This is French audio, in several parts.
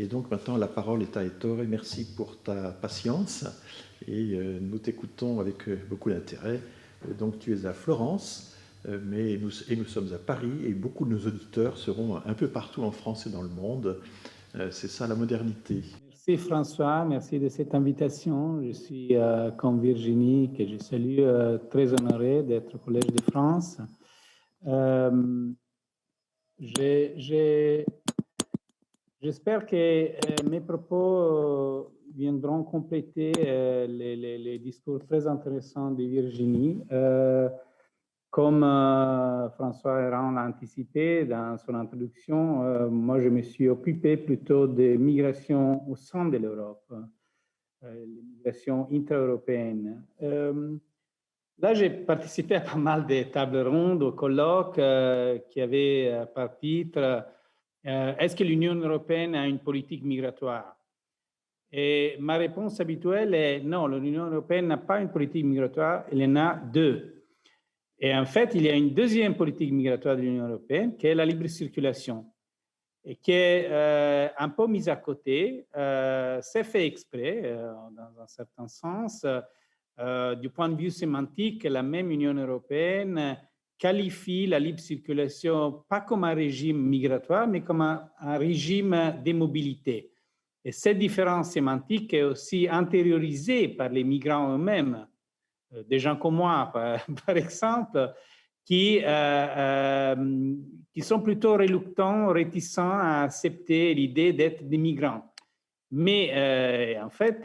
Et donc maintenant, la parole est à Ettore. Merci pour ta patience et nous t'écoutons avec beaucoup d'intérêt. Donc tu es à Florence, mais nous sommes à Paris et beaucoup de nos auditeurs seront un peu partout en France et dans le monde. C'est ça la modernité. Merci François, merci de cette invitation. Je suis comme Virginie, que je salue, très honoré d'être au Collège de France. J'espère que mes propos viendront compléter les discours très intéressants de Virginie. Comme François Héran l'a anticipé dans son introduction, moi je me suis occupé plutôt des migrations au sein de l'Europe, les migrations intra-européennes. Là, j'ai participé à pas mal de tables rondes, aux colloques qui avaient par titre est-ce que l'Union européenne a une politique migratoire? Et ma réponse habituelle est non, l'Union européenne n'a pas une politique migratoire, elle en a deux. Et en fait, il y a une deuxième politique migratoire de l'Union européenne qui est la libre circulation et qui est un peu mise à côté. C'est fait exprès, dans un certain sens. Du point de vue sémantique, la même Union européenne qualifie la libre circulation pas comme un régime migratoire, mais comme un régime de mobilité. Et cette différence sémantique est aussi intériorisée par les migrants eux-mêmes, des gens comme moi, par exemple, qui sont plutôt réluctants, réticents à accepter l'idée d'être des migrants. Mais en fait,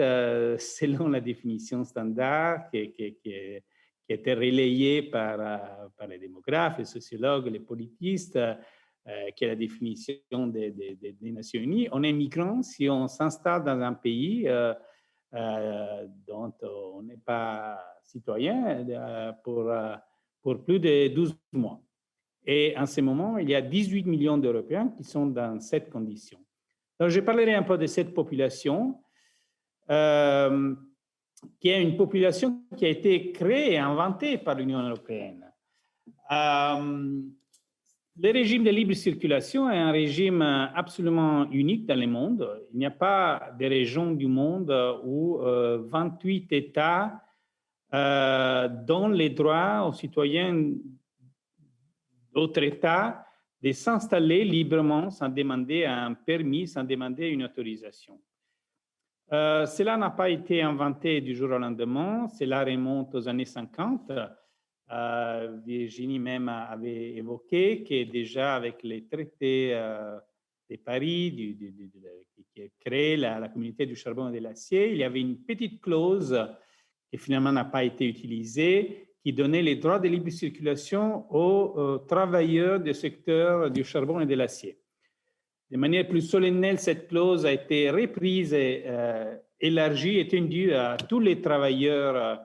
selon la définition standard qui a été relayée par les démographes, les sociologues, les politistes, qui est la définition des Nations Unies, on est migrant si on s'installe dans un pays dont on n'est pas citoyen pour plus de 12 mois. Et en ce moment, il y a 18 millions d'Européens qui sont dans cette condition. Donc, je parlerai un peu de cette population, qui est une population qui a été créée et inventée par l'Union européenne. Le régime de libre circulation est un régime absolument unique dans le monde. Il n'y a pas de région du monde où 28 États donnent les droits aux citoyens d'autres États de s'installer librement sans demander un permis, sans demander une autorisation. Cela n'a pas été inventé du jour au lendemain, cela remonte aux années 50. Virginie même avait évoqué que déjà avec les traités de Paris, qui a créé la communauté du charbon et de l'acier, il y avait une petite clause qui finalement n'a pas été utilisée, qui donnait les droits de libre circulation aux travailleurs du secteur du charbon et de l'acier. De manière plus solennelle, cette clause a été reprise et élargie, étendue à tous les travailleurs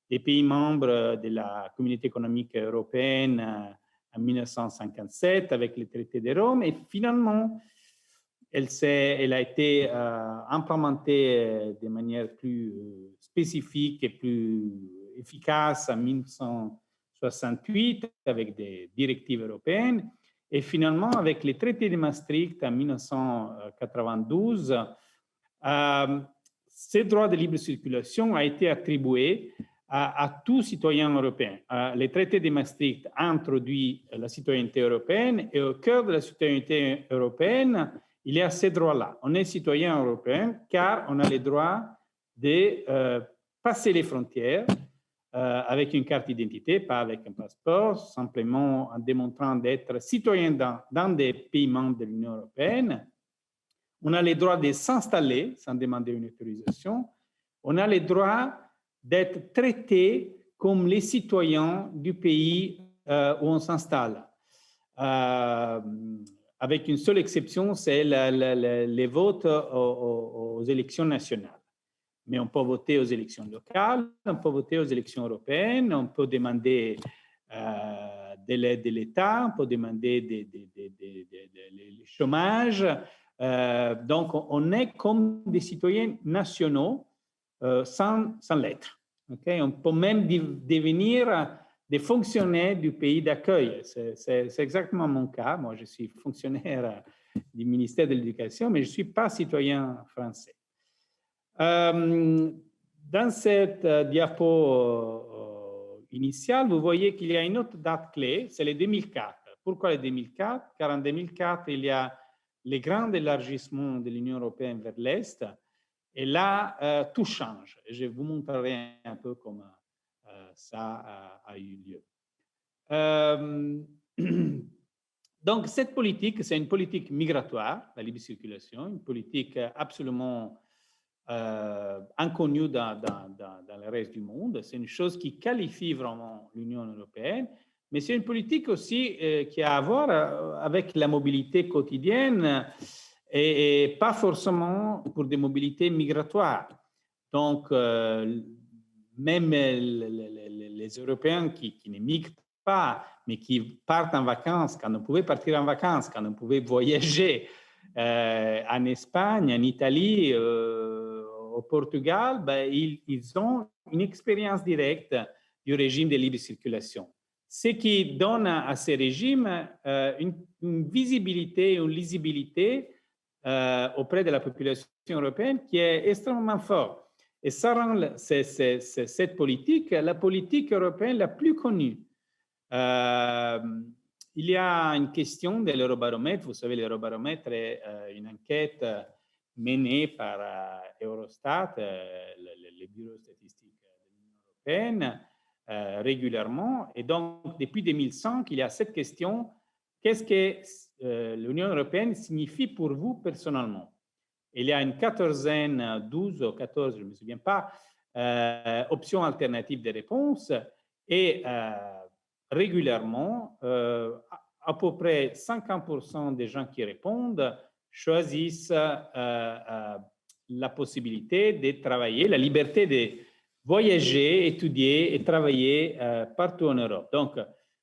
des pays membres de la Communauté économique européenne en 1957 avec le traité de Rome. Et finalement, elle a été implémentée de manière plus spécifique et plus efficace en 1968 avec des directives européennes. Et finalement, avec les traités de Maastricht en 1992, ce droit de libre circulation a été attribué à tout citoyen européen. Les traités de Maastricht ont introduit la citoyenneté européenne et au cœur de la citoyenneté européenne, il y a ces droits-là. On est citoyen européen car on a le droit de passer les frontières avec une carte d'identité, pas avec un passeport, simplement en démontrant d'être citoyen dans des pays membres de l'Union européenne. On a le droit de s'installer sans demander une autorisation. On a le droit d'être traité comme les citoyens du pays où on s'installe. Avec une seule exception, c'est les votes aux élections nationales. Mais on peut voter aux élections locales, on peut voter aux élections européennes, on peut demander de l'aide de l'État, on peut demander le chômage. Donc, on est comme des citoyens nationaux sans l'être. Okay? On peut même devenir des fonctionnaires du pays d'accueil. C'est exactement mon cas. Moi, je suis fonctionnaire du ministère de l'Éducation, mais je ne suis pas citoyen français. Dans cette diapo initiale, vous voyez qu'il y a une autre date clé, c'est le 2004. Pourquoi le 2004? Car en 2004, il y a les grands élargissements de l'Union européenne vers l'Est, et là, tout change. Je vous montrerai un peu comment ça a eu lieu. Donc, cette politique, c'est une politique migratoire, la libre circulation, une politique absolument inconnue dans le reste du monde. C'est une chose qui qualifie vraiment l'Union européenne, mais c'est une politique aussi qui a à voir avec la mobilité quotidienne et pas forcément pour des mobilités migratoires. Donc, même les Européens qui ne migrent pas, mais qui partent en vacances, quand on pouvait partir en vacances, quand on pouvait voyager en Espagne, en Italie, au Portugal, ben, ils ont une expérience directe du régime de libre circulation. Ce qui donne à ces régimes une visibilité, une lisibilité auprès de la population européenne qui est extrêmement forte. Et ça rend cette politique la politique européenne la plus connue. Il y a une question de l'Eurobaromètre. Vous savez, l'Eurobaromètre est une enquête menée par Eurostat, le bureau statistique de l'Union européenne, régulièrement. Et donc, depuis 2005, il y a cette question: qu'est-ce que l'Union européenne signifie pour vous personnellement? Il y a une quatorzaine, 12 ou 14, je ne me souviens pas, options alternatives de réponse. Et régulièrement, à peu près 50% des gens qui répondent choisissent la possibilité de travailler, la liberté de voyager, étudier et travailler partout en Europe. Donc,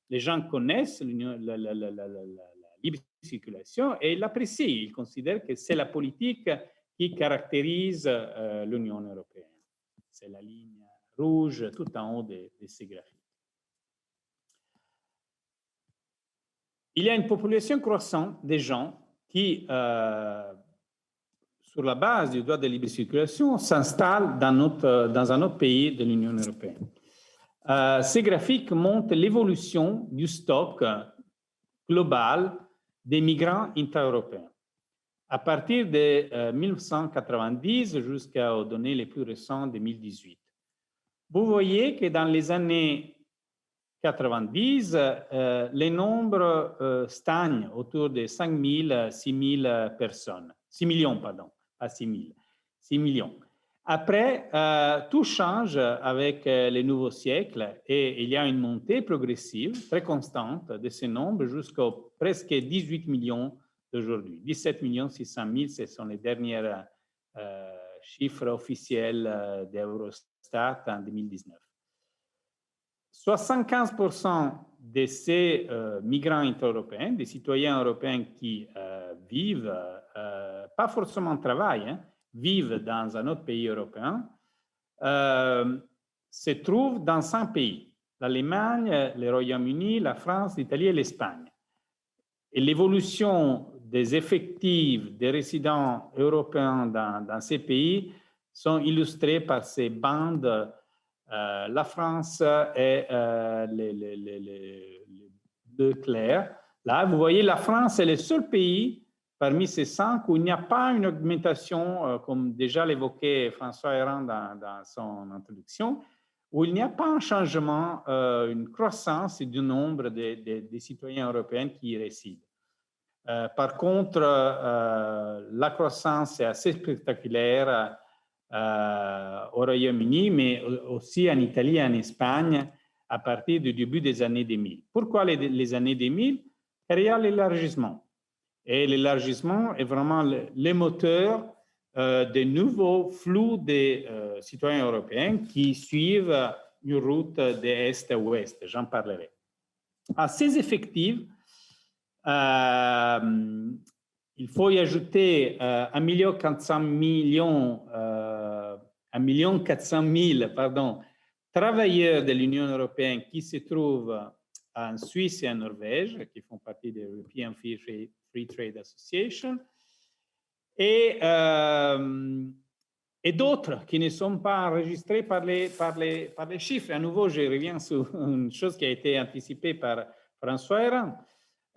les gens connaissent la libre circulation et ils l'apprécient. Ils considèrent que c'est la politique qui caractérise l'Union européenne. C'est la ligne rouge tout en haut de ces graphiques. Il y a une population croissante des gens qui, sur la base du droit de libre circulation, s'installent dans un autre pays de l'Union européenne. Ces graphiques montrent l'évolution du stock global des migrants intra-européens. À partir de 1990 jusqu'aux données les plus récentes de 2018. Vous voyez que dans les années 90, les nombres stagnent autour de 5 000, 6 000 personnes. 6 millions, pardon, pas 6 000, 6 millions. Après, tout change avec les nouveaux siècles et il y a une montée progressive, très constante, de ces nombres jusqu'aux presque 18 millions d'aujourd'hui. 17 600 000, ce sont les derniers chiffres officiels d'Eurostat en 2019. 75% de ces migrants intra-européens, des citoyens européens qui vivent, pas forcément travaillent, hein, vivent dans un autre pays européen, se trouvent dans 5 pays: l'Allemagne, le Royaume-Uni, la France, l'Italie et l'Espagne. Et l'évolution des effectifs des résidents européens dans ces pays sont illustrés par ces bandes, la France et les bleus clairs. Là, vous voyez, la France est le seul pays parmi ces 5 où il n'y a pas une augmentation, comme déjà l'évoquait François Héran dans son introduction, où il n'y a pas un changement, une croissance du nombre des citoyens européens qui y résident. Par contre, la croissance est assez spectaculaire au Royaume-Uni, mais aussi en Italie et en Espagne à partir du début des années 2000. Pourquoi les années 2000? Car il y a l'élargissement. Et l'élargissement est vraiment le moteur des nouveaux flux des citoyens européens qui suivent une route d'est à ouest. J'en parlerai. À ces effectifs, il faut y ajouter 1 400 000 travailleurs de l'Union européenne qui se trouvent en Suisse et en Norvège, qui font partie de l'European Free Trade Association, et d'autres qui ne sont pas enregistrés par les chiffres. À nouveau, je reviens sur une chose qui a été anticipée par François Héran.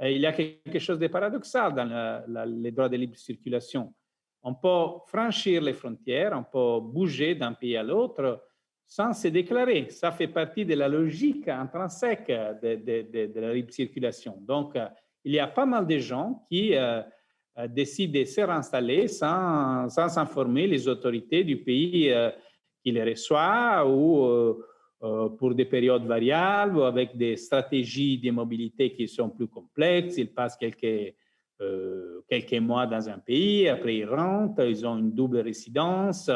Il y a quelque chose de paradoxal dans les droits de libre circulation. On peut franchir les frontières, on peut bouger d'un pays à l'autre sans se déclarer. Ça fait partie de la logique intrinsèque de la libre circulation. Donc, il y a pas mal de gens qui décident de se réinstaller sans informer les autorités du pays qui les reçoit ou pour des périodes variables ou avec des stratégies de mobilité qui sont plus complexes. Ils passent quelques mois dans un pays, après ils rentrent, ils ont une double résidence.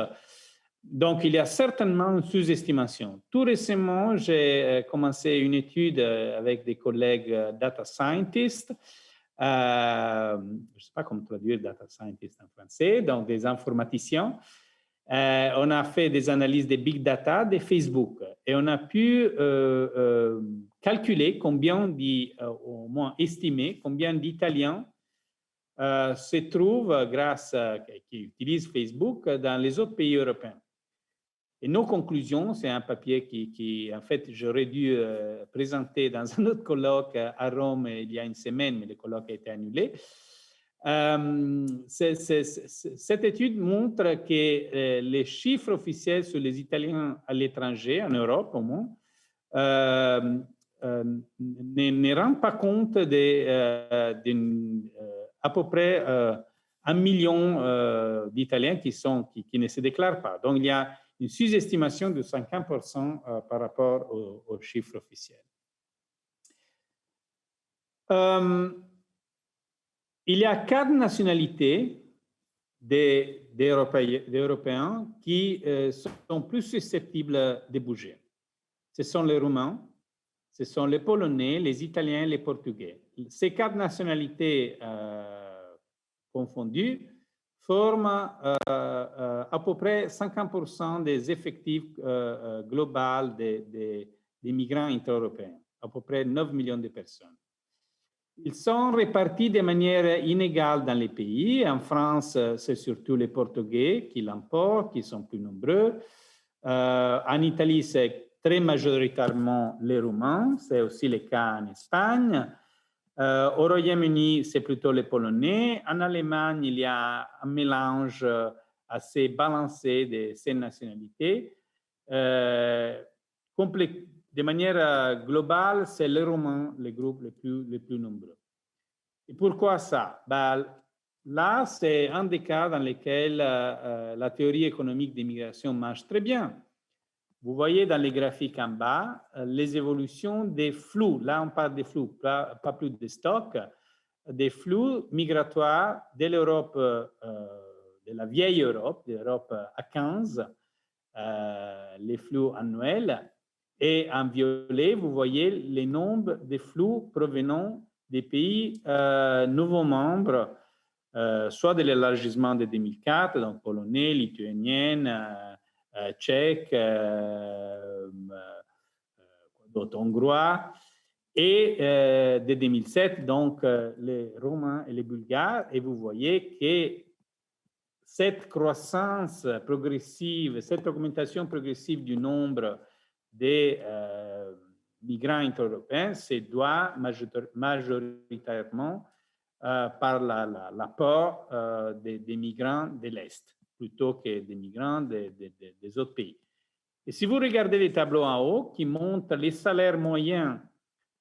Donc, il y a certainement une sous-estimation. Tout récemment, j'ai commencé une étude avec des collègues data scientists. Je ne sais pas comment traduire data scientist en français, donc des informaticiens. On a fait des analyses de big data de Facebook et on a pu calculer au moins estimer combien d'Italiens se trouvent qui utilisent Facebook dans les autres pays européens. Et nos conclusions, c'est un papier qui en fait, j'aurais dû présenter dans un autre colloque à Rome il y a une semaine, mais le colloque a été annulé. Cette étude montre que les chiffres officiels sur les Italiens à l'étranger, en Europe au moins, ne rendent pas compte d'à peu près 1 million d'Italiens qui ne se déclarent pas. Donc, il y a une sous-estimation de 50% par rapport aux chiffres officiels. Il y a 4 nationalités d'Européens qui sont plus susceptibles de bouger. Ce sont les Roumains, ce sont les Polonais, les Italiens et les Portugais. Ces 4 nationalités confondues forment à peu près 50% des effectifs globaux des migrants intra-européens, à peu près 9 millions de personnes. Ils sont répartis de manière inégale dans les pays. En France, c'est surtout les Portugais qui l'emportent, qui sont plus nombreux. En Italie, c'est très majoritairement les Roumains. C'est aussi le cas en Espagne. Au Royaume-Uni, c'est plutôt les Polonais. En Allemagne, il y a un mélange assez balancé de ces nationalités. De manière globale, c'est les Roumains, le groupe le plus nombreux. Et pourquoi ça? Là, c'est un des cas dans lesquels la théorie économique d'immigration marche très bien. Vous voyez dans les graphiques en bas les évolutions des flux. Là, on parle des flux, pas plus de stocks, des flux migratoires de l'Europe, de la vieille Europe, de l'Europe à 15, les flux annuels. Et en violet, vous voyez les nombres de flux provenant des pays nouveaux membres, soit de l'élargissement de 2004, donc polonais, lituanienne, tchèque, d'autres hongrois, et de 2007, donc les Roumains et les Bulgares. Et vous voyez que cette croissance progressive, cette augmentation progressive du nombre des migrants intra-européens se doit majoritairement par l'apport des migrants de l'Est, plutôt que des migrants des autres pays. Et si vous regardez les tableaux en haut qui montrent les salaires moyens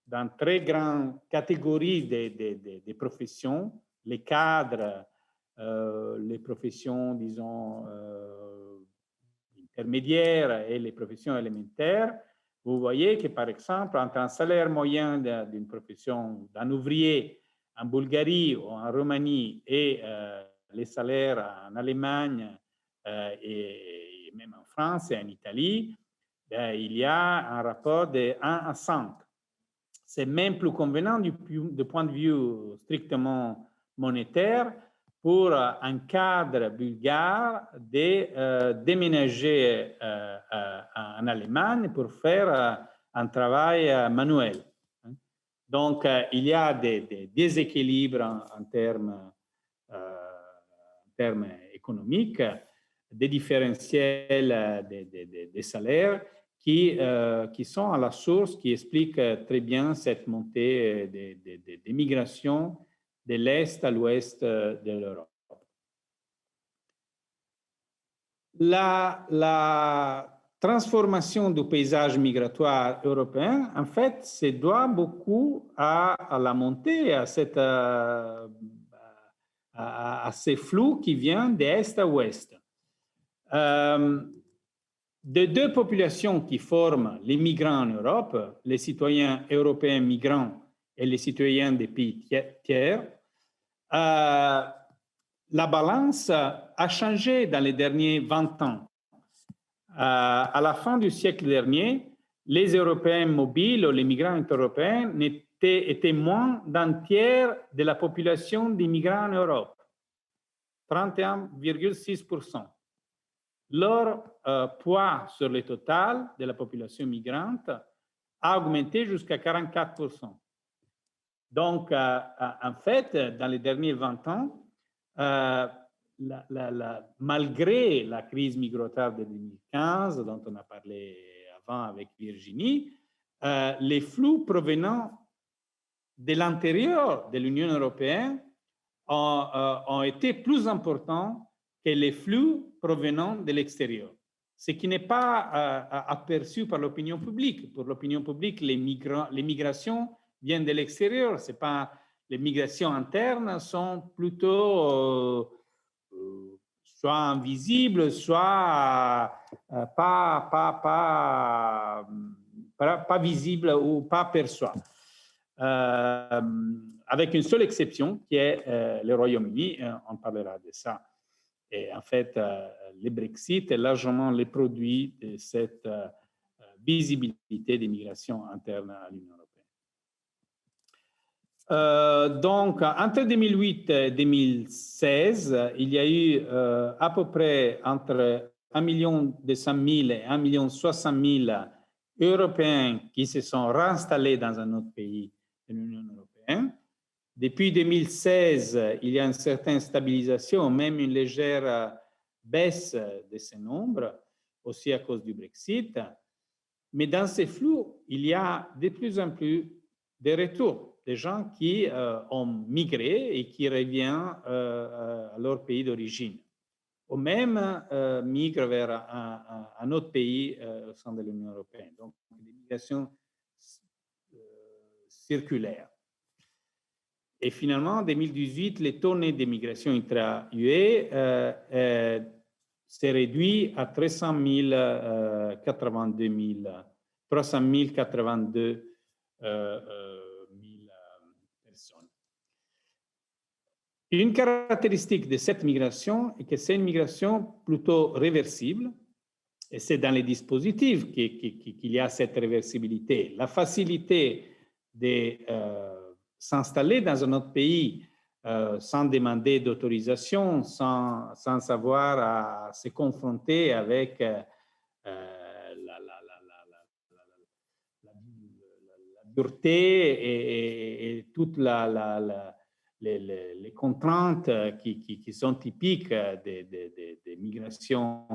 dans très grandes catégories de professions, les cadres, les professions, disons, intermédiaires et les professions élémentaires, vous voyez que, par exemple, entre un salaire moyen d'une profession, d'un ouvrier en Bulgarie ou en Roumanie et les salaires en Allemagne et même en France et en Italie, il y a un rapport de 1 à 5. C'est même plus convenant du point de vue strictement monétaire pour un cadre bulgare de déménager en Allemagne pour faire un travail manuel. Donc, il y a des déséquilibres en termes économiques, des différentiels des salaires qui sont à la source, qui expliquent très bien cette montée des migrations de l'Est à l'Ouest de l'Europe. La transformation du paysage migratoire européen, en fait, se doit beaucoup à la montée, à ces flux qui viennent d'Est à Ouest. Des deux populations qui forment les migrants en Europe, les citoyens européens migrants et les citoyens des pays tiers, la balance a changé dans les derniers 20 ans. À la fin du siècle dernier, les Européens mobiles ou les migrants inter-européens étaient moins d'un tiers de la population des migrants en Europe, 31,6%. Leur poids sur le total de la population migrante a augmenté jusqu'à 44%. Donc, en fait, dans les derniers 20 ans, malgré la crise migratoire de 2015, dont on a parlé avant avec Virginie, les flux provenant de l'intérieur de l'Union européenne ont été plus importants que les flux provenant de l'extérieur, ce qui n'est pas aperçu par l'opinion publique. Pour l'opinion publique, les migrations viennent de l'extérieur. C'est pas, les migrations internes sont plutôt soit invisibles, soit pas visibles ou pas perçues. Avec une seule exception qui est le Royaume-Uni, on parlera de ça. Et en fait, le Brexit est largement le produit de cette visibilité des migrations internes à l'Union européenne. Donc, entre 2008 et 2016, il y a eu à peu près entre 1,2 million et 1,060 000 Européens qui se sont réinstallés dans un autre pays de l'Union européenne. Depuis 2016, il y a une certaine stabilisation, même une légère baisse de ces nombres, aussi à cause du Brexit. Mais dans ces flux, il y a de plus en plus de retours, des gens qui ont migré et qui reviennent à leur pays d'origine, ou même migrent vers un autre pays au sein de l'Union européenne. Donc, des migrations circulaires. Et finalement, en 2018, le taux net d'immigration intra-UE s'est réduit à 382 000 personnes. Une caractéristique de cette migration est que c'est une migration plutôt réversible, et c'est dans les dispositifs qu'il y a cette réversibilité. La facilité de s'installer dans un autre pays sans demander d'autorisation, sans avoir à se confronter avec la dureté et toutes les contraintes qui sont typiques des migrations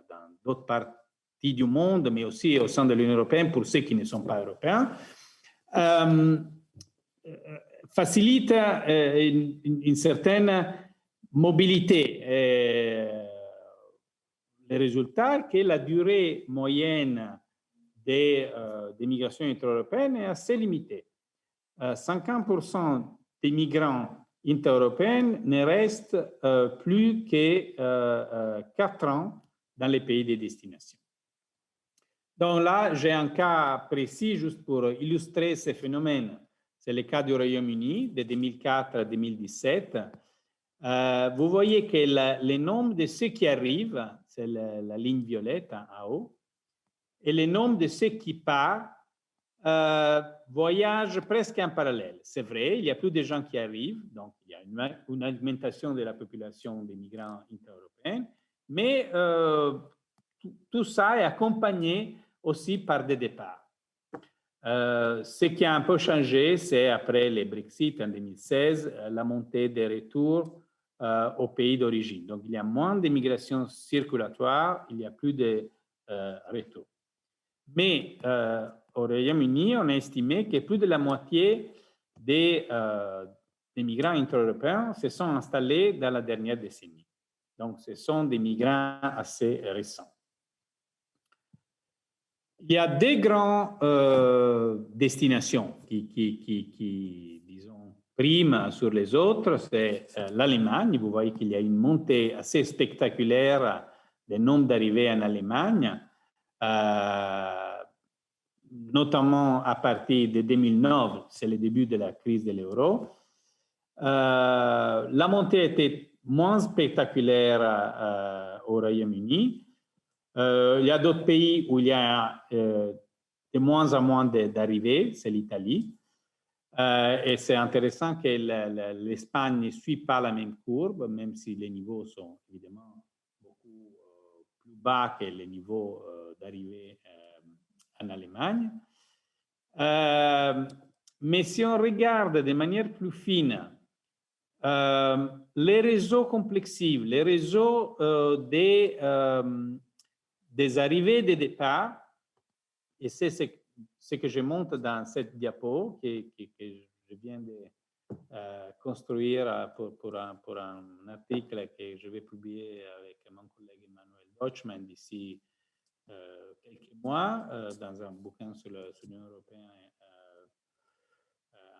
dans d'autres parties du monde, mais aussi au sein de l'Union européenne pour ceux qui ne sont pas européens. Facilite une certaine mobilité. Le résultat est que la durée moyenne des migrations intra-européennes est assez limitée. 50% des migrants intra-européens ne restent plus que 4 ans dans les pays de destination. Donc là, j'ai un cas précis juste pour illustrer ce phénomène. C'est le cas du Royaume-Uni de 2004 à 2017. Vous voyez que le nombre de ceux qui arrivent, c'est la ligne violette en haut, et le nombre de ceux qui partent voyagent presque en parallèle. C'est vrai, il y a plus de gens qui arrivent, donc il y a une augmentation de la population des migrants intra-européens, mais tout ça est accompagné aussi par des départs. Ce qui a un peu changé, c'est après le Brexit en 2016, la montée des retours au pays d'origine. Donc, il y a moins d'immigration circulatoire, il y a plus de retours. Mais au Royaume-Uni, on a estimé que plus de la moitié des migrants intra-européens se sont installés dans la dernière décennie. Donc, ce sont des migrants assez récents. Il y a des grandes destinations qui, disons, priment sur les autres. C'est l'Allemagne. Vous voyez qu'il y a une montée assez spectaculaire des nombres d'arrivées en Allemagne, notamment à partir de 2009, c'est le début de la crise de l'euro. La montée était moins spectaculaire au Royaume-Uni. Il y a d'autres pays où il y a de moins en moins d'arrivées, c'est l'Italie. Et c'est intéressant que l'Espagne ne suit pas la même courbe, même si les niveaux sont évidemment beaucoup plus bas que les niveaux d'arrivée en Allemagne. Mais si on regarde de manière plus fine les réseaux complexifs, les réseaux des arrivées et des départs, et c'est ce que je montre dans cette diapo que je viens de construire pour un article que je vais publier avec mon collègue Emmanuel Deutschmann d'ici quelques mois dans un bouquin sur l'Union européenne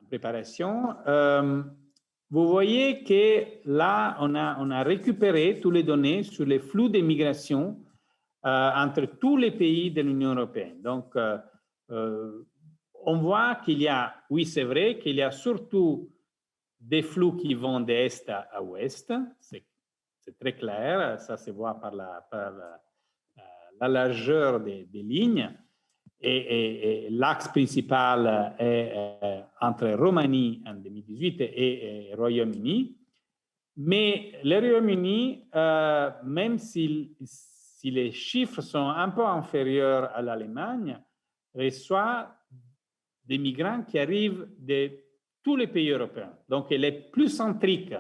en préparation. Vous voyez que là, on a récupéré toutes les données sur les flux d'immigration entre tous les pays de l'Union européenne. Donc, on voit qu'il y a, oui, c'est vrai, qu'il y a surtout des flux qui vont d'est à ouest. C'est très clair, ça se voit par la largeur des lignes. Et l'axe principal est entre Roumanie en 2018 et Royaume-Uni. Mais le Royaume-Uni, même si les chiffres sont un peu inférieurs à l'Allemagne, reçoit des migrants qui arrivent de tous les pays européens. Donc, elle est plus centrique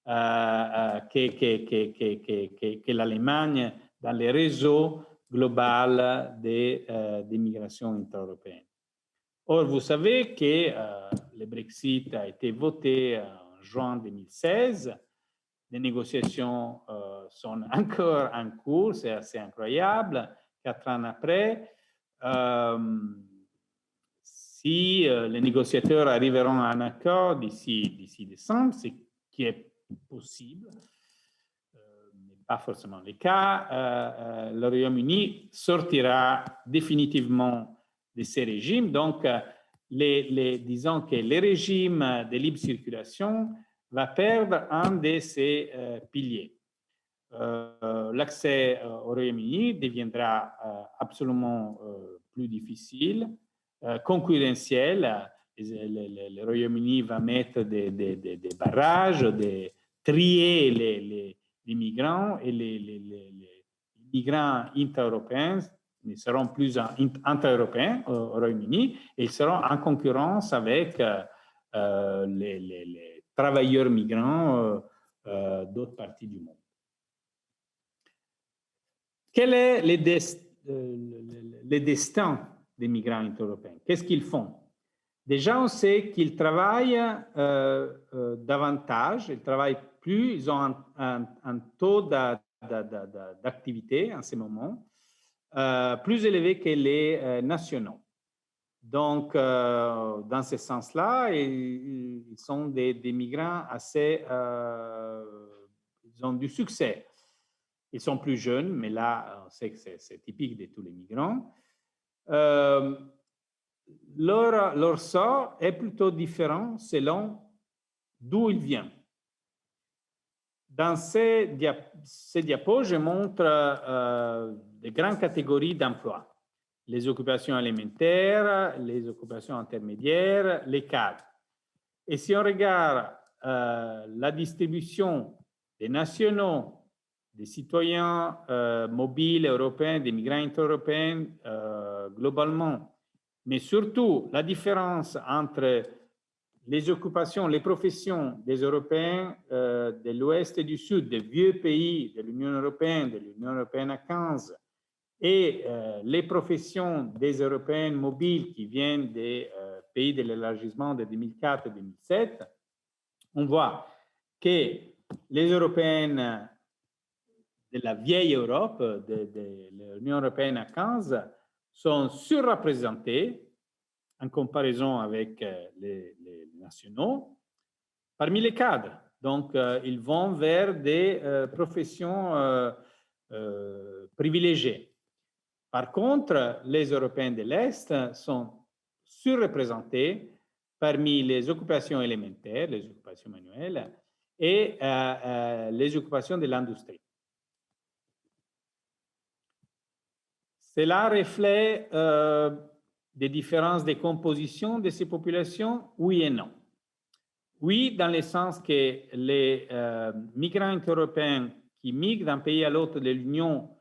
que l'Allemagne dans les réseaux global des migrations intra-européennes. Or, vous savez que le Brexit a été voté en juin 2016. Les négociations sont encore en cours, c'est assez incroyable. 4 ans après, si les négociateurs arriveront à un accord d'ici décembre, ce qui est possible, pas forcément le cas, le Royaume-Uni sortira définitivement de ces régimes. Donc, disons que le régime de libre circulation va perdre un de ses piliers. L'accès au Royaume-Uni deviendra absolument plus difficile, concurrentiel. Le Royaume-Uni va mettre des barrages, trier les migrants, et les migrants intra-européens ne seront plus intra-européens au Royaume-Uni, et ils seront en concurrence avec les travailleurs migrants d'autres parties du monde. Quel est le destin des migrants intra-européens? Qu'est-ce qu'ils font? Déjà, on sait qu'ils travaillent davantage, ils travaillent plus, ils ont un taux d'activité en ce moment plus élevé que les nationaux. Donc, dans ce sens-là, ils sont des migrants assez... ils ont du succès. Ils sont plus jeunes, mais là, on sait que c'est typique de tous les migrants. Leur sort est plutôt différent selon d'où ils viennent. Dans ces diapos, je montre des grandes catégories d'emplois. Les occupations alimentaires, les occupations intermédiaires, les cadres. Et si on regarde la distribution des nationaux, des citoyens mobiles européens, des migrants intra-européens globalement, mais surtout la différence entre les occupations, les professions des Européens de l'Ouest et du Sud, des vieux pays de l'Union européenne à 15, et les professions des Européens mobiles qui viennent des pays de l'élargissement de 2004 et 2007, on voit que les Européennes de la vieille Europe, de l'Union européenne à 15, sont surreprésentées en comparaison avec les nationaux parmi les cadres. Donc, ils vont vers des professions privilégiées. Par contre, les Européens de l'Est sont surreprésentés parmi les occupations élémentaires, les occupations manuelles et les occupations de l'industrie. Cela reflète des différences de composition de ces populations, oui et non. Oui, dans le sens que les migrants européens qui migrent d'un pays à l'autre de l'Union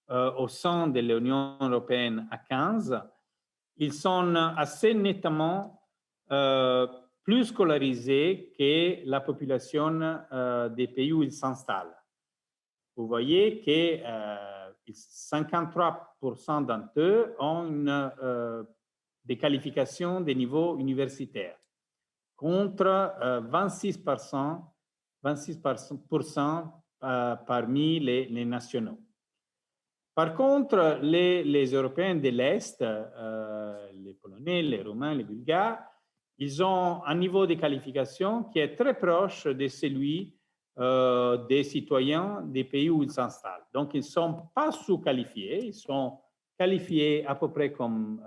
au sein de l'Union européenne à 15, ils sont assez nettement plus scolarisés que la population des pays où ils s'installent. Vous voyez que 53% d'entre eux ont des qualifications de niveau universitaire, contre 26% parmi les nationaux. Par contre, les Européens de l'Est, les Polonais, les Roumains, les Bulgares, ils ont un niveau de qualification qui est très proche de celui des citoyens des pays où ils s'installent. Donc, ils ne sont pas sous-qualifiés, ils sont qualifiés à peu près comme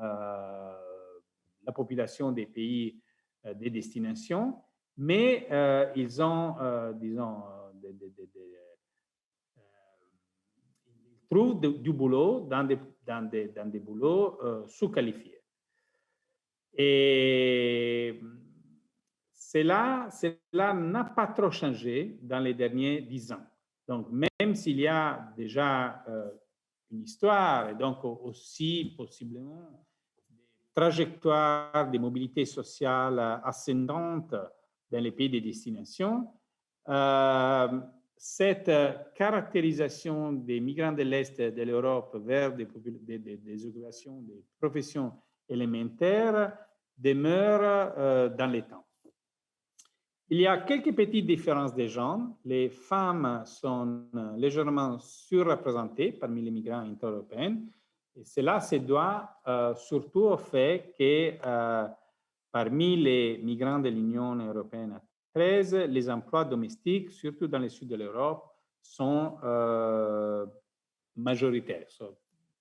la population des pays de destination, mais ils ont, disons, ils trouvent du boulot dans des boulots sous-qualifiés. Et cela n'a pas trop changé dans les derniers 10 ans. Donc, même s'il y a déjà une histoire et donc aussi possiblement des trajectoires de mobilité sociale ascendantes dans les pays de destination, cette caractérisation des migrants de l'Est de l'Europe vers des occupations, des professions élémentaires demeure dans les temps. Il y a quelques petites différences de genre. Les femmes sont légèrement surreprésentées parmi les migrants inter-européens. Et cela se doit surtout au fait que parmi les migrants de l'Union européenne à 13, les emplois domestiques, surtout dans le sud de l'Europe, sont majoritaires, sont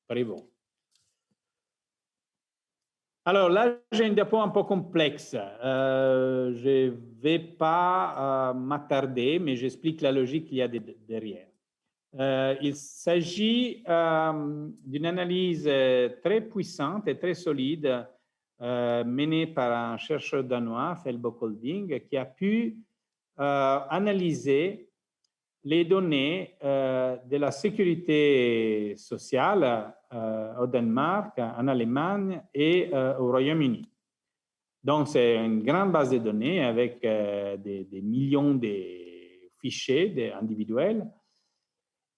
prévalents. Alors là, j'ai un diapo un peu complexe. Je ne vais pas m'attarder, mais j'explique la logique qu'il y a derrière. Il s'agit d'une analyse très puissante et très solide menée par un chercheur danois, Felbo Kolding, qui a pu analyser les données de la sécurité sociale au Danemark, en Allemagne et au Royaume-Uni. Donc, c'est une grande base de données avec des millions de fichiers individuels.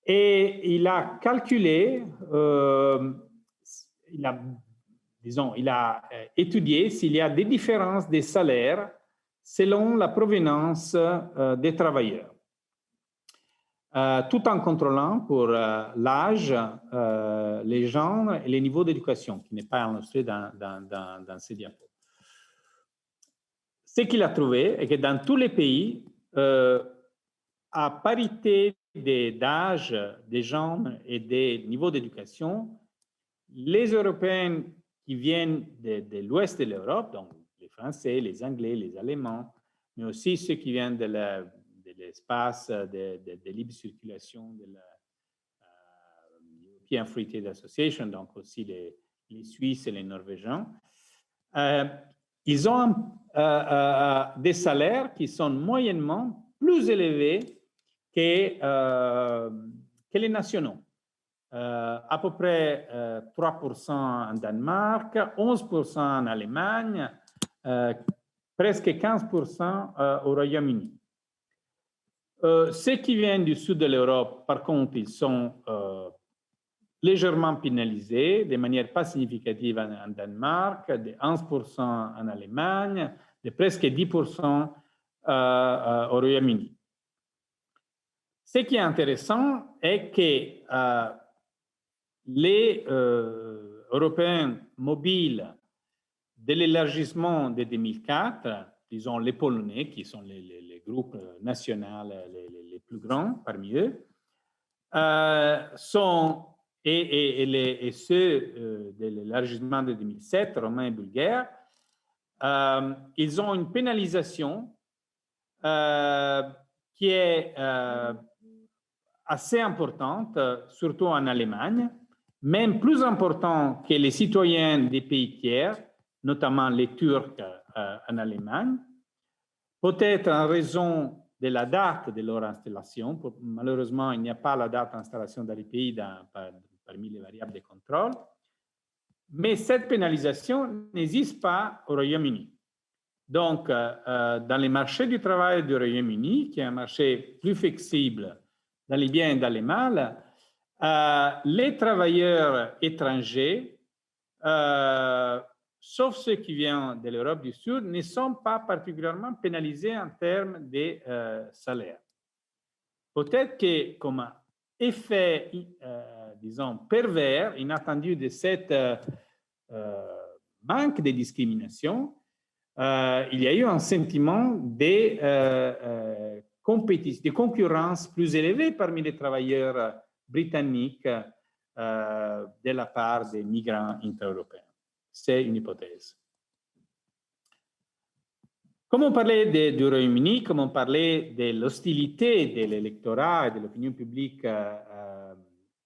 Et il a calculé, il a étudié s'il y a des différences de salaires selon la provenance des travailleurs. Tout en contrôlant pour l'âge, les genres et les niveaux d'éducation, qui n'est pas illustré dans ces diapos. Ce qu'il a trouvé est que dans tous les pays, à parité d'âge, des genres et des niveaux d'éducation, les Européens qui viennent de l'ouest de l'Europe, donc les Français, les Anglais, les Allemands, mais aussi ceux qui viennent de l'espace de libre circulation de la European Free Trade Association, donc aussi les Suisses et les Norvégiens, ils ont des salaires qui sont moyennement plus élevés que les nationaux. à peu près 3% en Danemark, 11% en Allemagne, presque 15% au Royaume-Uni. Ceux qui viennent du sud de l'Europe, par contre, ils sont légèrement pénalisés, de manière pas significative en Danemark, de 11% en Allemagne, de presque 10% au Royaume-Uni. Ce qui est intéressant est que les Européens mobiles de l'élargissement de 2004, disons les Polonais, qui sont les groupes nationaux les plus grands parmi eux, sont, et ceux de l'élargissement de 2007, Romains et Bulgares, ils ont une pénalisation qui est assez importante, surtout en Allemagne, même plus importante que les citoyens des pays tiers, notamment les Turcs en Allemagne, peut-être en raison de la date de leur installation. Malheureusement, il n'y a pas la date d'installation dans les pays parmi les variables de contrôle. Mais cette pénalisation n'existe pas au Royaume-Uni. Donc, dans les marchés du travail du Royaume-Uni, qui est un marché plus flexible dans les biens et dans les mâles, les travailleurs étrangers, sauf ceux qui viennent de l'Europe du Sud, ne sont pas particulièrement pénalisés en termes de salaire. Peut-être que comme effet, disons, pervers, inattendu de cette manque de discrimination, il y a eu un sentiment de concurrence plus élevée parmi les travailleurs britanniques de la part des migrants intra-européens. C'est une hypothèse. Comme on parlait du Royaume-Uni, comme on parlait de l'hostilité de l'électorat et de l'opinion publique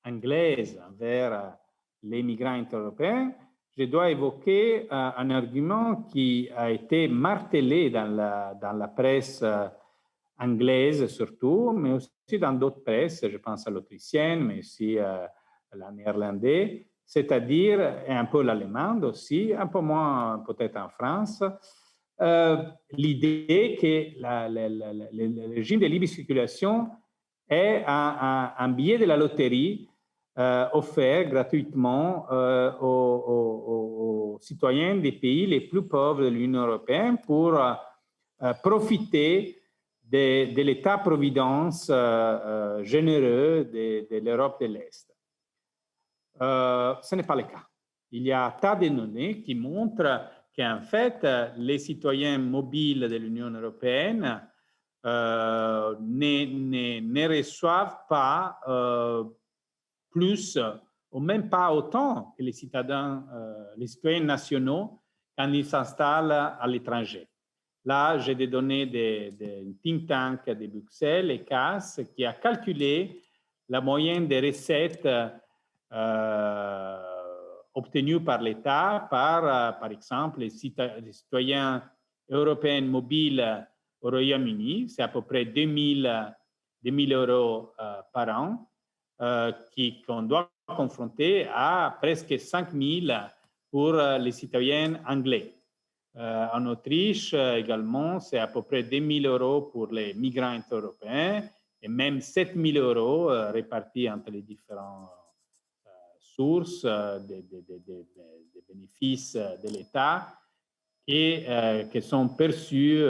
anglaise envers les migrants intra-européens, je dois évoquer un argument qui a été martelé dans la presse anglaise surtout, mais aussi dans d'autres presses, je pense à l'autrichienne, mais aussi à la néerlandaise, c'est-à-dire, et un peu l'allemande aussi, un peu moins peut-être en France, l'idée que le régime de libre circulation est un billet de la loterie offert gratuitement aux citoyens des pays les plus pauvres de l'Union européenne pour profiter de l'État-providence généreux de l'Europe de l'Est. Ce n'est pas le cas. Il y a un tas de données qui montrent qu'en fait, les citoyens mobiles de l'Union européenne ne reçoivent pas plus ou même pas autant que les citoyens nationaux quand ils s'installent à l'étranger. Là, j'ai des données d'un think tank de Bruxelles, ECAS, qui a calculé la moyenne des recettes obtenues par l'État par exemple, les citoyens européens mobiles au Royaume-Uni. C'est à peu près 2 000 euros par an qu'on doit confronter à presque 5 000 pour les citoyens anglais. En Autriche également, c'est à peu près 2 000 euros pour les migrants intra-européens et même 7 000 euros répartis entre les différentes sources des bénéfices de l'État et qui sont perçus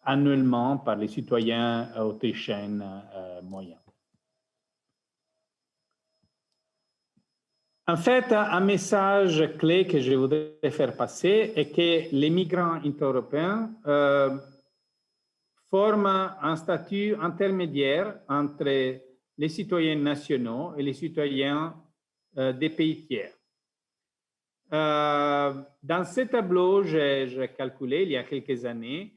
annuellement par les citoyens autrichiens moyens. En fait, un message clé que je voudrais faire passer est que les migrants intra-européens forment un statut intermédiaire entre les citoyens nationaux et les citoyens des pays tiers. Dans ce tableau, j'ai calculé il y a quelques années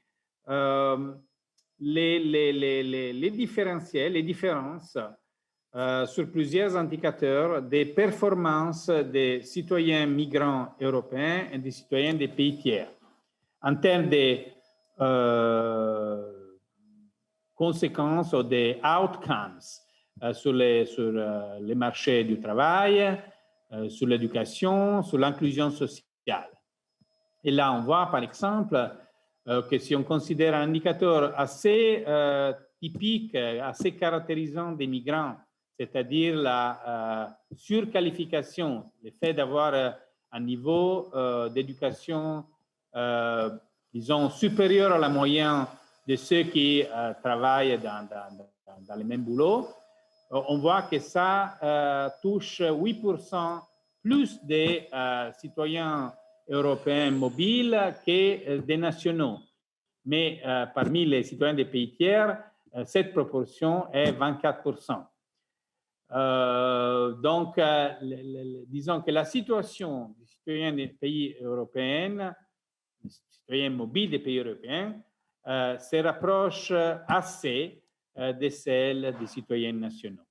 les différences sur plusieurs indicateurs des performances des citoyens migrants européens et des citoyens des pays tiers en termes de conséquences ou des outcomes sur les marchés du travail, sur l'éducation, sur l'inclusion sociale. Et là, on voit, par exemple, que si on considère un indicateur assez typique, assez caractérisant des migrants, c'est-à-dire la surqualification, le fait d'avoir un niveau d'éducation, disons, supérieur à la moyenne de ceux qui travaillent dans les mêmes boulots, on voit que ça touche 8% plus des citoyens européens mobiles que des nationaux. Mais parmi les citoyens des pays tiers, cette proportion est 24%. Donc, disons que la situation des citoyens des pays européens, des citoyens mobiles des pays européens, se rapproche assez de celle des citoyens nationaux.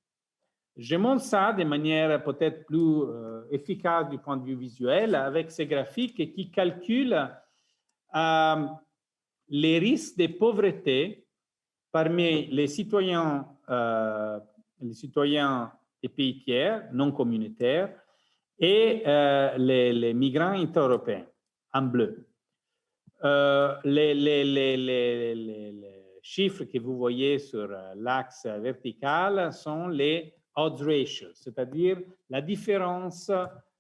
Je montre ça de manière peut-être plus efficace du point de vue visuel avec ces graphiques qui calculent les risques de pauvreté parmi les citoyens des pays tiers, non communautaires, et les migrants intra-européens, en bleu. Les chiffres que vous voyez sur l'axe vertical sont les odds ratios, c'est-à-dire la différence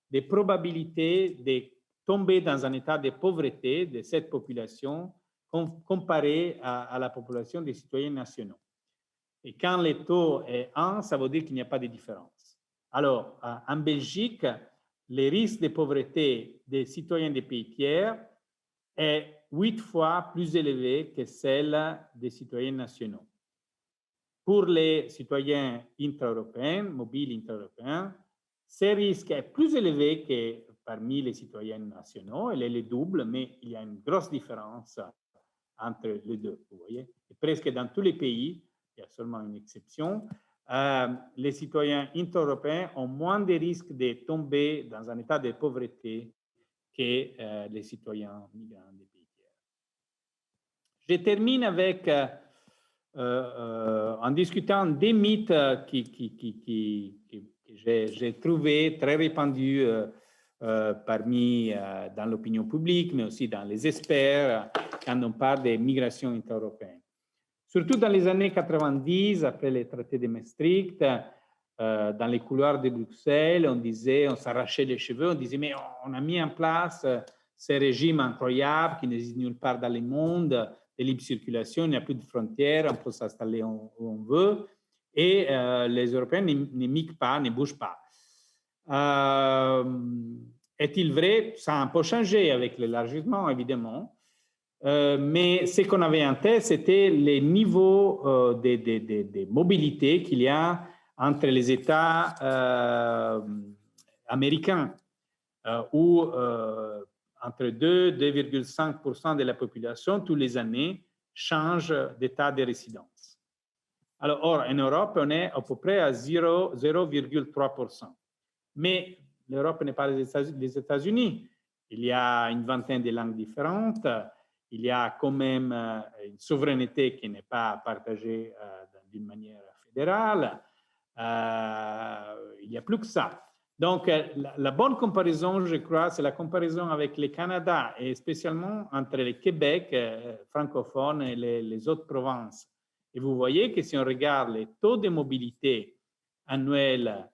des probabilités de tomber dans un état de pauvreté de cette population comparée à la population des citoyens nationaux. Et quand le taux est 1, ça veut dire qu'il n'y a pas de différence. Alors, en Belgique, les risques de pauvreté des citoyens des pays tiers est 8 fois plus élevé que celle des citoyens nationaux. Pour les citoyens intra-européens, mobiles intra-européens, ce risque est plus élevé que parmi les citoyens nationaux. Elle est le double, mais il y a une grosse différence entre les deux. Vous voyez, et presque dans tous les pays, il y a seulement une exception, les citoyens intra-européens ont moins de risques de tomber dans un état de pauvreté que les citoyens migrants des pays tiers. Je termine avec, en discutant des mythes que j'ai trouvés très répandus dans l'opinion publique, mais aussi dans les experts, quand on parle des migrations intra-européennes. Surtout dans les années 90, après les traités de Maastricht, dans les couloirs de Bruxelles, on s'arrachait les cheveux, on disait, mais on a mis en place ce régime incroyable qui n'existe nulle part dans le monde, de libre circulation, il n'y a plus de frontières, on peut s'installer où on veut, et les Européens ne migrent pas, ne bougent pas. Est-il vrai? Ça a un peu changé avec l'élargissement, évidemment. Mais ce qu'on avait en tête, c'était les niveaux de mobilité qu'il y a entre les États américains, où entre 2 et 2,5% de la population, tous les années, change d'état de résidence. Alors, or, en Europe, on est à peu près à 0,3%. Mais l'Europe n'est pas les États-Unis. Il y a une vingtaine de langues différentes. Il y a quand même une souveraineté qui n'est pas partagée d'une manière fédérale. Il n'y a plus que ça. Donc, la bonne comparaison, je crois, c'est la comparaison avec le Canada et spécialement entre le Québec francophone et les autres provinces. Et vous voyez que si on regarde les taux de mobilité annuels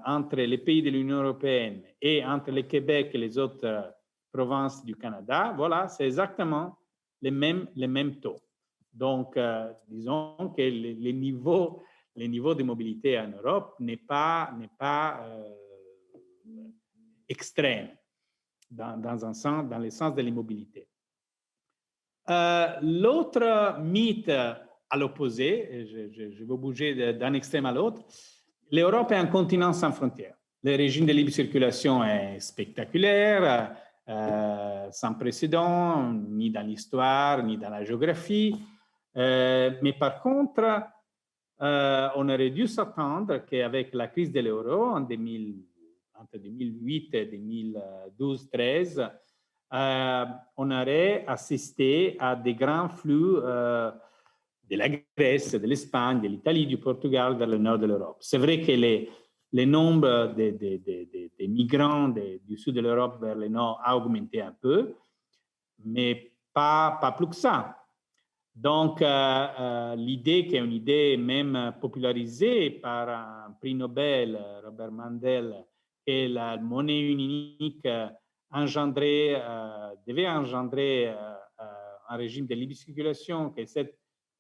entre les pays de l'Union européenne et entre le Québec et les autres provinces du Canada, voilà, c'est exactement les mêmes taux. Donc, disons que les niveaux de mobilité en Europe n'est pas extrême dans le sens de l'immobilité. L'autre mythe à l'opposé, je vais bouger d'un extrême à l'autre, l'Europe est un continent sans frontières. Le régime de libre circulation est spectaculaire, sans précédent, ni dans l'histoire, ni dans la géographie. Mais par contre, on aurait dû s'attendre qu'avec la crise de l'euro entre 2008 et 2012-13, on aurait assisté à des grands flux de la Grèce, de l'Espagne, de l'Italie, du Portugal vers le nord de l'Europe. C'est vrai que le nombre des migrants du sud de l'Europe vers le nord a augmenté un peu, mais pas plus que ça. Donc, l'idée, qui est une idée même popularisée par un prix Nobel, Robert Mundell, et la monnaie unique devait engendrer un régime de libre circulation, que ce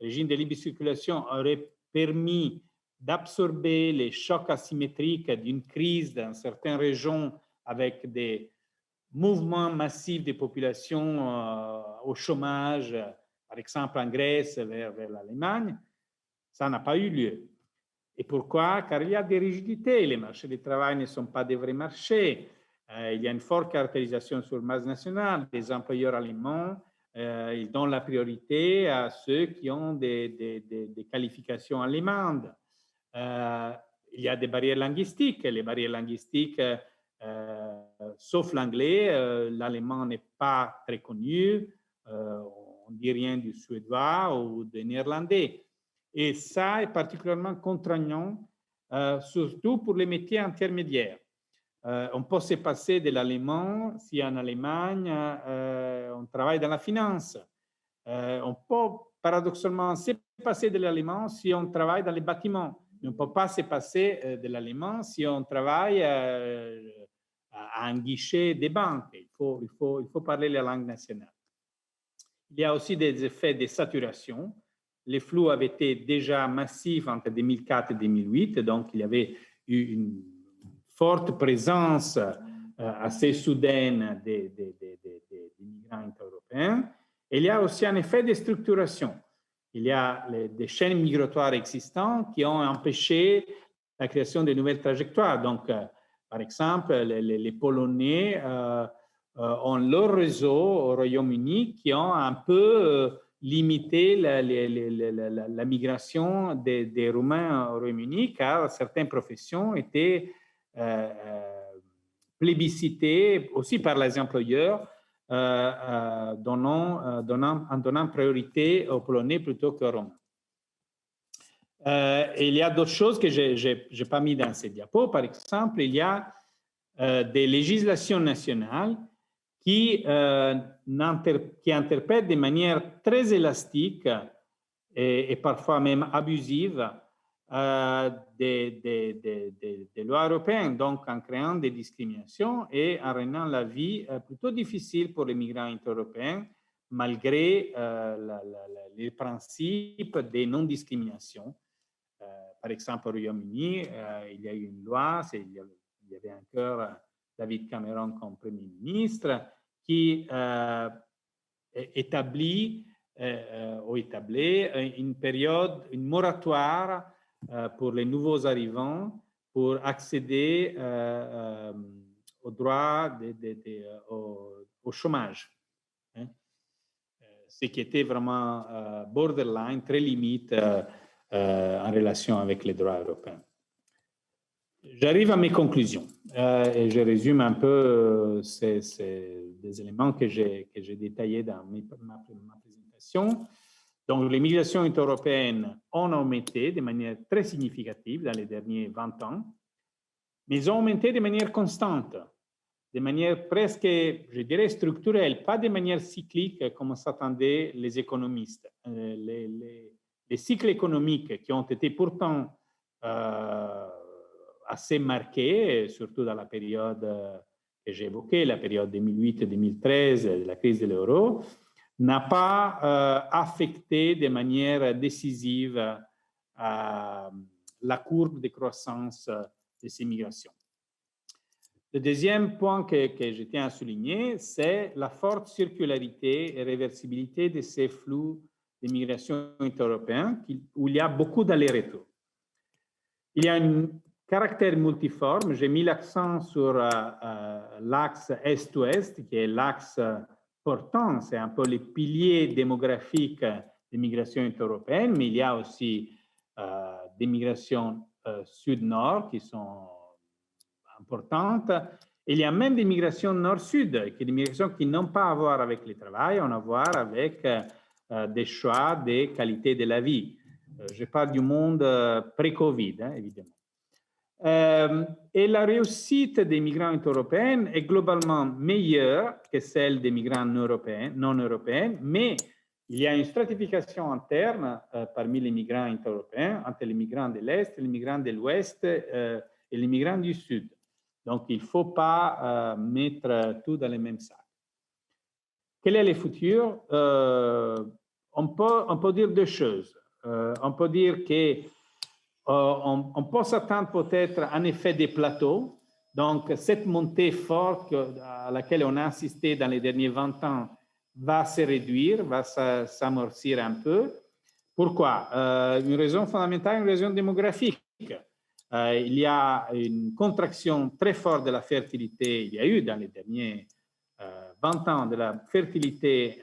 régime de libre circulation aurait permis d'absorber les chocs asymétriques d'une crise dans certaines régions avec des mouvements massifs des populations au chômage, par exemple en Grèce vers l'Allemagne, ça n'a pas eu lieu. Et pourquoi? Car il y a des rigidités. Les marchés du travail ne sont pas des vrais marchés. Il y a une forte caractérisation sur base nationale. Les employeurs allemands, ils donnent la priorité à ceux qui ont des qualifications allemandes. Il y a des barrières linguistiques. Les barrières linguistiques, sauf l'anglais, l'allemand n'est pas très connu. On ne dit rien du suédois ou du néerlandais. Et ça est particulièrement contraignant, surtout pour les métiers intermédiaires. On peut se passer de l'allemand si en Allemagne on travaille dans la finance. On peut paradoxalement se passer de l'allemand si on travaille dans les bâtiments. Mais on ne peut pas se passer de l'allemand si on travaille à un guichet des banques. Il faut parler la langue nationale. Il y a aussi des effets de saturation. Les flux avaient été déjà massifs entre 2004 et 2008, donc il y avait eu une forte présence assez soudaine des migrants inter-européens. Et il y a aussi un effet de structuration. Il y a des chaînes migratoires existantes qui ont empêché la création de nouvelles trajectoires. Donc, par exemple, les Polonais ont leur réseau au Royaume-Uni qui ont un peu limité la migration des Roumains au Royaume-Uni, car certaines professions étaient plébiscitées aussi par les employeurs en donnant priorité aux Polonais plutôt qu'aux Romains. Et il y a d'autres choses que je n'ai pas mis dans ces diapos. Par exemple, il y a des législations nationales qui interprètent de manière très élastique et parfois même abusive des lois européennes, donc en créant des discriminations et en rendant la vie plutôt difficile pour les migrants inter-européens, malgré les principes de non-discrimination. Par exemple, au Royaume-Uni, il y a eu une loi, il y avait encore David Cameron comme Premier ministre, qui établit une période, une moratoire pour les nouveaux arrivants pour accéder au droit au chômage. Hein? Ce qui était vraiment borderline, très limite en relation avec les droits européens. J'arrive à mes conclusions et je résume un peu des éléments que j'ai détaillés dans ma présentation. Donc, les migrations inter-européennes ont augmenté de manière très significative dans les derniers 20 ans, mais ils ont augmenté de manière constante, de manière presque, je dirais, structurelle, pas de manière cyclique comme s'attendaient les économistes. Les cycles économiques qui ont été pourtant assez marqués, surtout dans la période que j'ai évoquée, la période 2008-2013, la crise de l'euro, n'a pas affecté de manière décisive la courbe de croissance de ces migrations. Le deuxième point que je tiens à souligner, c'est la forte circularité et réversibilité de ces flux de migration inter-européens, où il y a beaucoup d'allers-retours. Il y a un caractère multiforme. J'ai mis l'accent sur l'axe Est-Ouest, qui est l'axe portant, c'est un peu les piliers démographiques des migrations inter-européennes, mais il y a aussi des migrations sud-nord qui sont importantes. Il y a même des migrations nord-sud, des migrations qui n'ont pas à voir avec le travail, ont à voir avec des choix, des qualités de la vie. Je parle du monde pré-Covid, évidemment. Et la réussite des migrants européens est globalement meilleure que celle des migrants non européens, mais il y a une stratification interne parmi les migrants européens entre les migrants de l'Est, les migrants de l'Ouest et les migrants du Sud. Donc, il ne faut pas mettre tout dans les mêmes sacs. Quel est le futur? On peut dire deux choses. On peut dire que on peut s'attendre peut-être un effet des plateaux. Donc, cette montée forte à laquelle on a assisté dans les derniers 20 ans va se réduire, va s'amortir un peu. Pourquoi? Une raison fondamentale, une raison démographique. Il y a une contraction très forte de la fertilité. Il y a eu dans les derniers 20 ans de la fertilité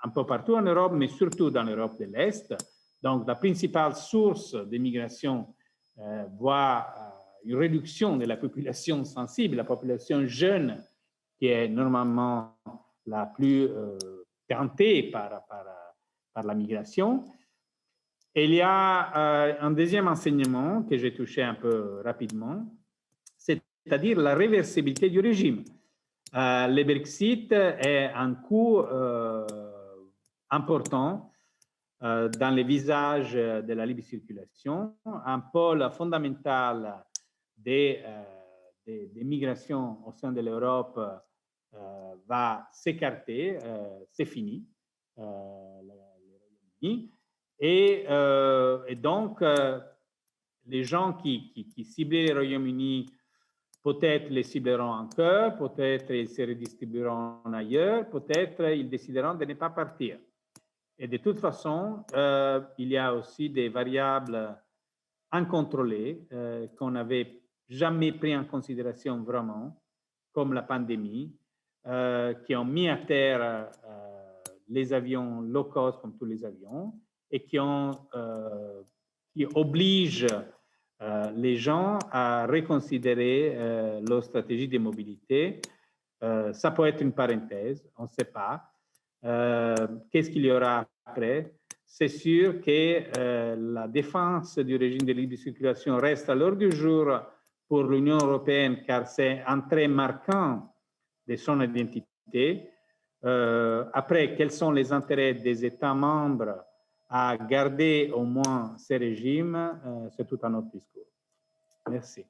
un peu partout en Europe, mais surtout dans l'Europe de l'Est. Donc, la principale source d'immigration voit une réduction de la population sensible, la population jeune, qui est normalement la plus tentée par la migration. Et il y a un deuxième enseignement que j'ai touché un peu rapidement, c'est-à-dire la réversibilité du régime. Le Brexit est un coup important dans les visages de la libre circulation, un pôle fondamental des migrations au sein de l'Europe va s'écarter, c'est fini, et donc les gens qui ciblaient le Royaume-Uni peut-être les cibleront encore, peut-être ils se redistribueront ailleurs, peut-être ils décideront de ne pas partir. Et de toute façon, il y a aussi des variables incontrôlées qu'on n'avait jamais pris en considération vraiment, comme la pandémie, qui ont mis à terre les avions low cost, comme tous les avions, et qui obligent les gens à reconsidérer leur stratégie de mobilité. Ça peut être une parenthèse, on ne sait pas. Qu'est-ce qu'il y aura après? C'est sûr que la défense du régime de libre circulation reste à l'ordre du jour pour l'Union européenne, car c'est un trait marquant de son identité. Après, quels sont les intérêts des États membres à garder au moins ces régimes? C'est tout un autre discours. Merci.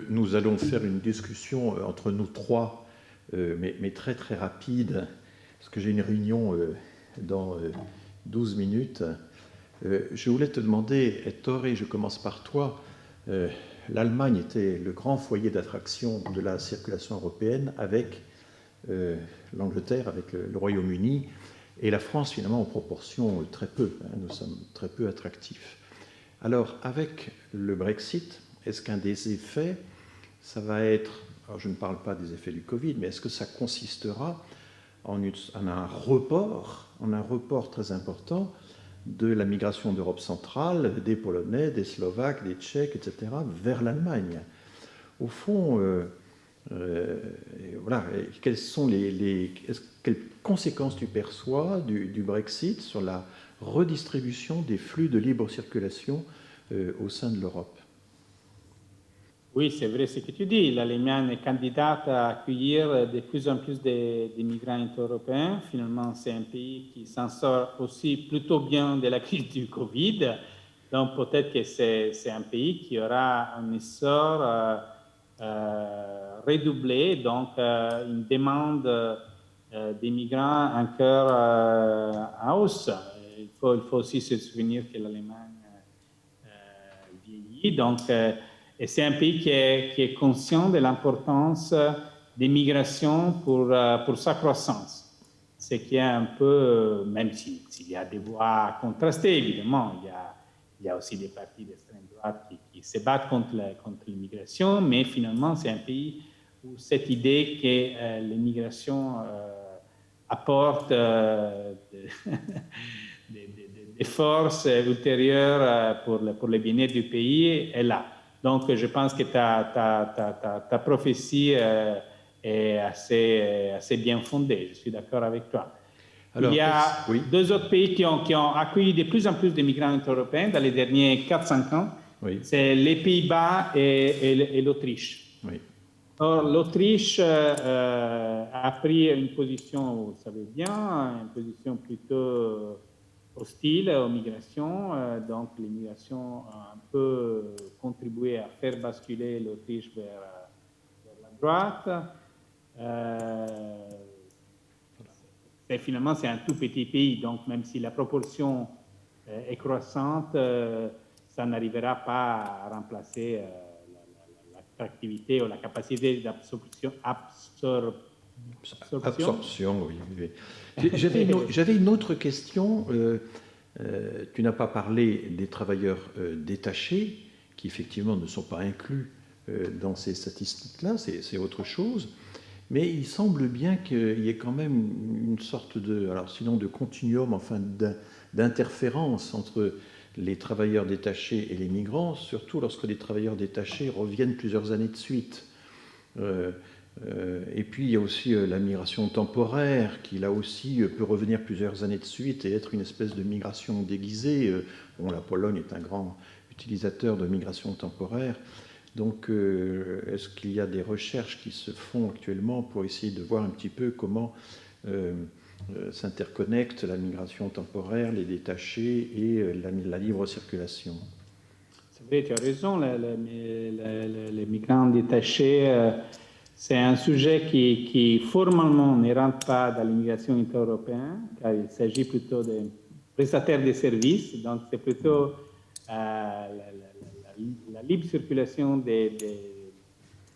Nous allons faire une discussion entre nous trois, mais très très rapide, parce que j'ai une réunion dans 12 minutes. Je voulais te demander, Ettore, je commence par toi. L'Allemagne était le grand foyer d'attraction de la circulation européenne avec l'Angleterre, avec le Royaume-Uni, et la France finalement en proportion très peu. Nous sommes très peu attractifs. Alors, avec le Brexit, est-ce qu'un des effets, ça va être, alors je ne parle pas des effets du Covid, mais est-ce que ça consistera en un report très important de la migration d'Europe centrale, des Polonais, des Slovaques, des Tchèques, etc., vers l'Allemagne? Au fond, voilà, quelles conséquences tu perçois du Brexit sur la redistribution des flux de libre circulation au sein de l'Europe? Oui, c'est vrai ce que tu dis. L'Allemagne est candidate à accueillir de plus en plus de migrants européens. Finalement, c'est un pays qui s'en sort aussi plutôt bien de la crise du Covid. Donc, peut-être que c'est un pays qui aura un essor redoublé, donc une demande des migrants encore en hausse. Il faut aussi se souvenir que l'Allemagne vieillit. Donc, et c'est un pays qui est conscient de l'importance des migrations pour sa croissance. Ce qui est un peu, même s'il y a des voix contrastées, évidemment, il y a aussi des partis d'extrême droite qui se battent contre l'immigration, mais finalement, c'est un pays où cette idée que l'immigration apporte des forces ultérieures pour le bien-être du pays est là. Donc, je pense que ta prophétie est assez bien fondée. Je suis d'accord avec toi. Alors, il y a deux autres pays qui ont accueilli de plus en plus de migrants européens dans les derniers 4-5 ans. Oui. C'est les Pays-Bas et l'Autriche. Oui. Or, l'Autriche a pris une position, vous savez bien, une position plutôt hostile aux migrations. Donc, l'immigration a un peu contribué à faire basculer l'Autriche vers la droite. Et finalement, c'est un tout petit pays, donc même si la proportion est croissante, ça n'arrivera pas à remplacer l'attractivité ou la capacité d'absorption. Absorption, oui. J'avais une autre question. Tu n'as pas parlé des travailleurs détachés, qui effectivement ne sont pas inclus dans ces statistiques-là, c'est autre chose. Mais il semble bien qu'il y ait quand même une sorte de, alors sinon de continuum, enfin d'interférence entre les travailleurs détachés et les migrants, surtout lorsque les travailleurs détachés reviennent plusieurs années de suite. Et puis il y a aussi la migration temporaire, qui là aussi peut revenir plusieurs années de suite et être une espèce de migration déguisée. Bon, la Pologne est un grand utilisateur de migration temporaire. Donc, est-ce qu'il y a des recherches qui se font actuellement pour essayer de voir un petit peu comment s'interconnectent la migration temporaire, les détachés et la libre circulation? C'est vrai, tu as raison, les migrants détachés, c'est un sujet qui formellement ne rentre pas dans l'immigration inter-européenne, car il s'agit plutôt de prestataires de services, donc c'est plutôt la libre circulation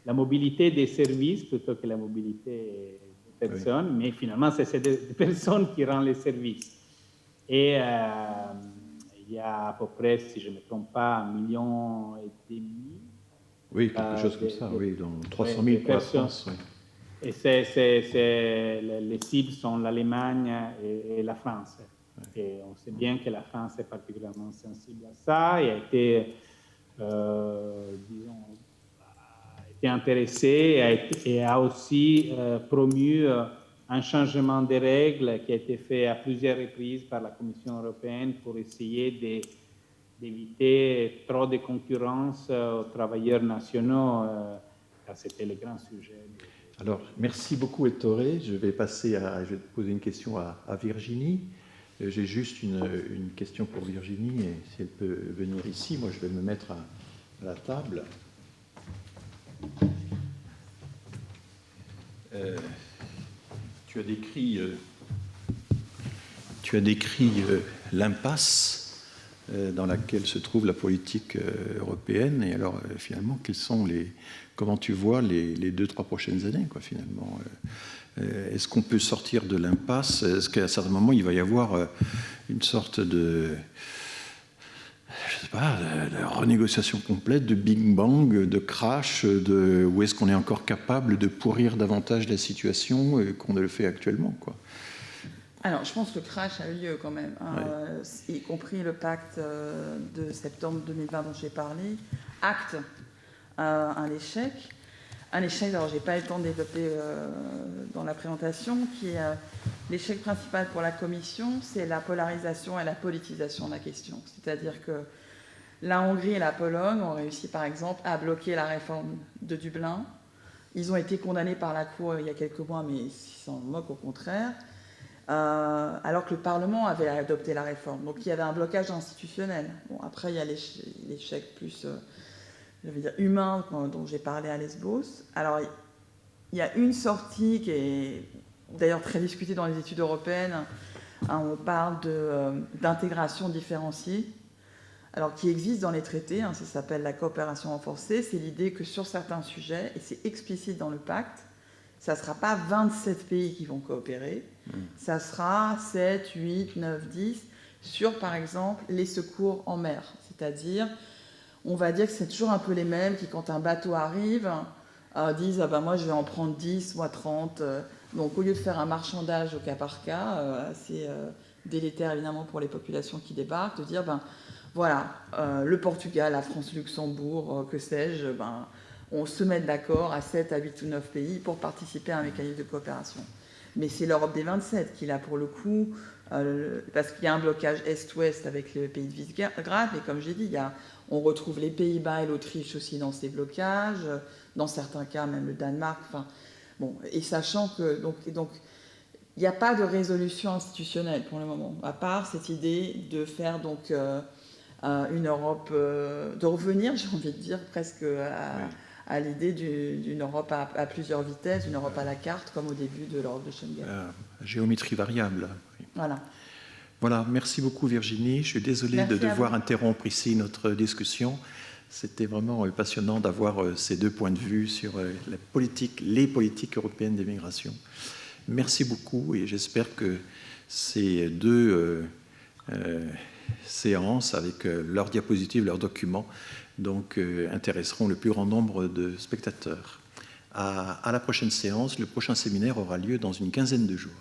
la mobilité des services plutôt que la mobilité des personnes, oui. Mais finalement, c'est des personnes qui rendent les services. Et il y a à peu près, si je ne me trompe pas, 1,5 million. Oui, quelque chose comme ça, oui, donc 300 000 pour la France. Oui. Et les cibles sont l'Allemagne et la France. Oui. Et on sait bien que la France est particulièrement sensible à ça et a été intéressé et a aussi promu un changement des règles qui a été fait à plusieurs reprises par la Commission européenne pour essayer d'éviter trop de concurrence aux travailleurs nationaux, car c'était le grand sujet. Alors, merci beaucoup, Ettore. Je vais te poser une question à Virginie. J'ai juste une question pour Virginie, et si elle peut venir ici, moi je vais me mettre à la table. Tu as décrit l'impasse dans laquelle se trouve la politique européenne, et alors finalement, comment tu vois les 2-3 prochaines années, quoi, finalement est-ce qu'on peut sortir de l'impasse? Est-ce qu'à un certain moment, il va y avoir une sorte de renégociation complète, de Big Bang, de crash, où est-ce qu'on est encore capable de pourrir davantage la situation qu'on ne le fait actuellement, quoi? Alors, je pense que le crash a eu lieu quand même, hein, ouais. Y compris le pacte de septembre 2020 dont j'ai parlé, acte un échec. Un échec, alors je n'ai pas eu le temps de développer dans la présentation, qui est l'échec principal pour la Commission, c'est la polarisation et la politisation de la question. C'est-à-dire que la Hongrie et la Pologne ont réussi, par exemple, à bloquer la réforme de Dublin. Ils ont été condamnés par la Cour il y a quelques mois, mais ils s'en moquent au contraire, alors que le Parlement avait adopté la réforme. Donc il y avait un blocage institutionnel. Bon, après, il y a l'échec plus... je veux dire, humain, dont j'ai parlé à Lesbos. Alors, il y a une sortie qui est d'ailleurs très discutée dans les études européennes. Hein, on parle d'intégration différenciée, alors qui existe dans les traités. Hein, ça s'appelle la coopération renforcée. C'est l'idée que sur certains sujets, et c'est explicite dans le pacte, ça ne sera pas 27 pays qui vont coopérer. Ça sera 7, 8, 9, 10 sur, par exemple, les secours en mer. C'est-à-dire... on va dire que c'est toujours un peu les mêmes qui, quand un bateau arrive, disent « ah ben moi je vais en prendre 10, moi 30 ». Donc au lieu de faire un marchandage au cas par cas, assez délétère évidemment pour les populations qui débarquent, de dire ben, voilà, le Portugal, la France, Luxembourg, que sais-je, on se met d'accord à 7, à 8 ou 9 pays pour participer à un mécanisme de coopération. Mais c'est l'Europe des 27 qui, là, pour le coup, parce qu'il y a un blocage Est-Ouest avec les pays de Visegrad, mais comme j'ai dit, on retrouve les Pays-Bas et l'Autriche aussi dans ces blocages, dans certains cas même le Danemark, enfin, bon, et sachant que, donc il n'y a pas de résolution institutionnelle pour le moment, à part cette idée de faire donc une Europe, de revenir, j'ai envie de dire, presque à l'idée d'une Europe à plusieurs vitesses, une Europe à la carte, comme au début de l'Europe de Schengen. Géométrie variable. Oui. Voilà. Voilà, merci beaucoup Virginie. Je suis désolé de devoir interrompre ici notre discussion. C'était vraiment passionnant d'avoir ces deux points de vue sur les politiques européennes d'immigration. Merci beaucoup et j'espère que ces deux séances avec leurs diapositives, leurs documents, donc intéresseront le plus grand nombre de spectateurs. À la prochaine séance, le prochain séminaire aura lieu dans une quinzaine de jours.